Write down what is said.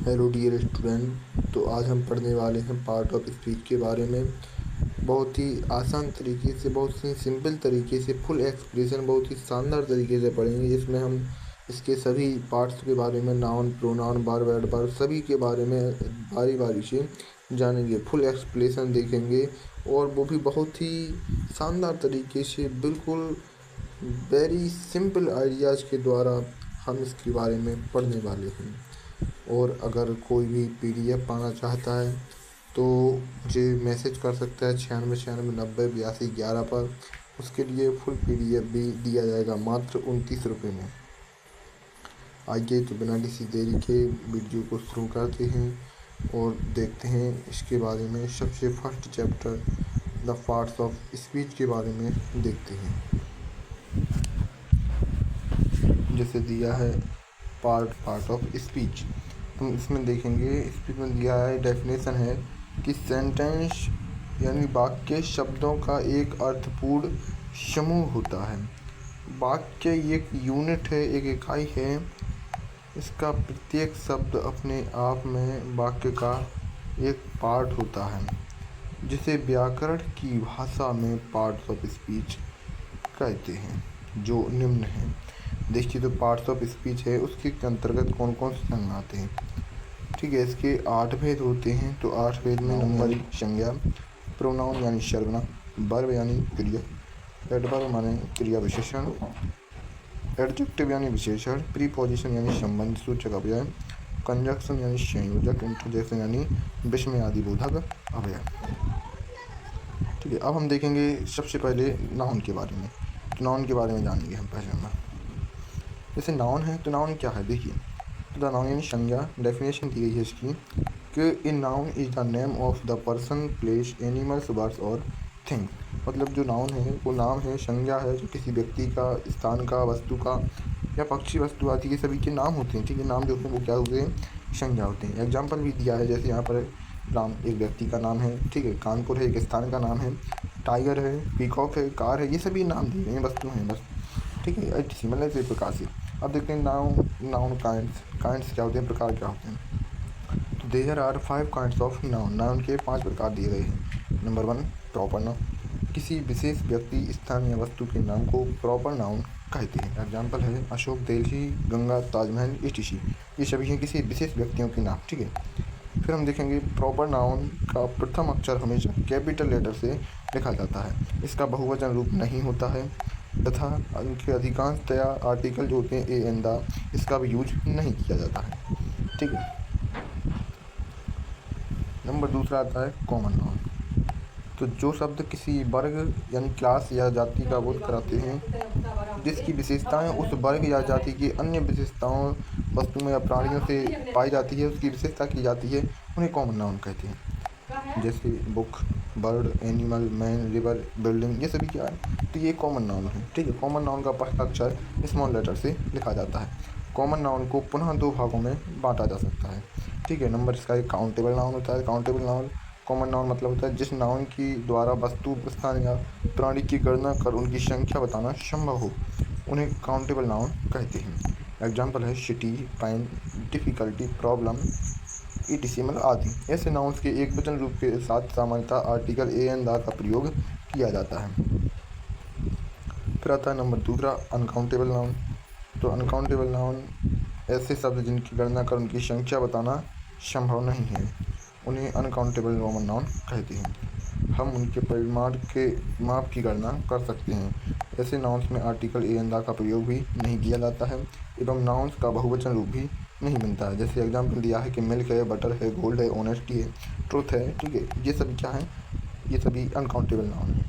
Hello dear student. तो आज हम पढ़ने वाले हैं पार्ट ऑफ स्पीच के बारे में। बहुत ही आसान तरीके से, बहुत ही सिंपल तरीके से, फुल एक्सप्रेशन बहुत ही शानदार तरीके से पढ़ेंगे, जिसमें हम इसके सभी पार्ट्स के बारे में, नाउन, प्रोनाउन, वर्ब, एडवर्ब सभी के बारे में बारी बारी से जानेंगे। फुल एक्सप्लेनेशन देखेंगे और वो भी बहुत ही शानदार तरीके से, बिल्कुल वेरी सिंपल आइडियाज़ के द्वारा हम इसके बारे में पढ़ने वाले हैं। और अगर कोई भी पीडीएफ पाना चाहता है तो मुझे मैसेज कर सकता है 9696908211 पर। उसके लिए फुल पीडीएफ भी दिया जाएगा मात्र 29 रुपये में। आइए तो बिना किसी देरी के वीडियो को शुरू करते हैं और देखते हैं इसके बारे में। सबसे first chapter the parts of speech के बारे में देखते हैं। जैसे दिया है पार्ट ऑफ स्पीच, हम इसमें देखेंगे। स्पीच में दिया है, डेफिनेशन है कि सेंटेंस यानी वाक्य शब्दों का एक अर्थपूर्ण समूह होता है। वाक्य एक यूनिट है, एक इकाई है। इसका प्रत्येक शब्द अपने आप में वाक्य का एक पार्ट होता है, जिसे व्याकरण की भाषा में पार्ट्स ऑफ स्पीच कहते हैं, जो निम्न है। देखिए, तो पार्ट्स ऑफ स्पीच है, उसके अंतर्गत कौन कौन से संज्ञा आते हैं। ठीक है, इसके 8 भेद होते हैं। तो 8 भेद में नंबर संज्ञा, प्रोनाउन यानी सर्वनाम, वर्ब यानी क्रिया, एडवर्ब माने क्रिया विशेषण, एडजेक्टिव यानी विशेषण, प्रीपोजिशन यानी संबंध सूचक अव्यय, कंजक्शन यानी संयोजक, इंटरजेक्शन यानी विस्मय आदि बोधक अव्यय। ठीक है, अब हम देखेंगे सबसे पहले नाउन के बारे में। तो नाउन के बारे में जानेंगे हम पहले नंबर। जैसे नाउन है, तो नाउन क्या है देखिए। तो द नाउन यानी संज्ञा, डेफिनेशन दी गई है इसकी कि a noun is the name of the person, place, animals, birds और थिंग्स। मतलब जो नाउन है वो नाम है, संज्ञा है, जो किसी व्यक्ति का, स्थान का, वस्तु का या पक्षी वस्तु आदि के सभी के नाम होते हैं। ठीक है, नाम जो है वो क्या होते हैं, संज्ञा होते हैं। एग्जाम्पल भी दिया है, जैसे यहाँ पर राम एक व्यक्ति का नाम है। ठीक है, कानपुर है एक स्थान का नाम है, टाइगर है, पीकॉक है, कार है, ये सभी नाम दिए गए हैं, वस्तु हैं बस। ठीक है, मतलब इसी प्रकार से। अब देखते हैं नाउन काइंड्स क्या होते हैं, प्रकार क्या होते हैं। तो there are 5 kinds of noun. Noun के 5 प्रकार दिए गए हैं। नंबर 1 प्रॉपर नाउन, किसी विशेष व्यक्ति, स्थान या वस्तु के नाम को प्रॉपर नाउन कहते हैं। एग्जाम्पल है अशोक, दिल्ली, गंगा, ताजमहल, etc। ये सभी हैं किसी विशेष व्यक्तियों के नाम। ठीक है, फिर हम देखेंगे प्रॉपर नाउन का प्रथम अक्षर हमेशा कैपिटल लेटर से लिखा जाता है। इसका बहुवचन रूप नहीं होता है तथा उनके अधिकांशतया आर्टिकल जो होते हैं ए एंड द, इसका भी यूज नहीं किया जाता है। ठीक है, नंबर दूसरा आता है कॉमन नाउन। तो जो शब्द किसी वर्ग यानी क्लास या जाति का बोध कराते हैं, जिसकी विशेषताएं उस वर्ग या जाति की अन्य विशेषताओं, वस्तुओं या प्राणियों से पाई जाती है, उसकी विशेषता की जाती है, उन्हें कॉमन नाउन कहते हैं। जैसे book, bird, animal, man, river, building, ये सभी क्या है, तो ये कॉमन नाउन है। ठीक है, कॉमन नाउन का पहला अक्षर स्मॉल लेटर से लिखा जाता है। कॉमन नाउन को पुनः 2 भागों में बांटा जा सकता है। ठीक है, नंबर इसका एक काउंटेबल नाउन होता है। काउंटेबल नाउन, कॉमन नाउन मतलब होता है जिस नाउन की द्वारा वस्तु, स्थान या प्राणी की गणना कर उनकी संख्या बताना संभव हो, उन्हें काउंटेबल नाउन कहते हैं। एग्जाम्पल है city, pine, difficulty, problem, etc मतलब आदि। ऐसे नाउन्स के एक वचन रूप के साथ सामान्यतः आर्टिकल ए एंड द का प्रयोग किया जाता है। फिर आता है नंबर दूसरा अनकाउंटेबल नाउन। तो अनकाउंटेबल नाउन ऐसे शब्द जिनकी गणना कर उनकी संख्या बताना संभव नहीं है, उन्हें अनकाउंटेबल कॉमन नाउन कहते हैं। हम उनके परिमाण के माप की गणना कर सकते हैं। ऐसे नाउन्स में आर्टिकल ए एंड द का प्रयोग भी नहीं किया जाता है एवं नाउन्स का बहुवचन रूप भी नहीं बनता है। जैसे एग्जाम्पल दिया है कि मिल्क है, बटर है, गोल्ड है, ऑनेस्टी है, ट्रुथ है। ठीक है, ये सभी क्या है, ये सभी अनकाउंटेबल नाउन है।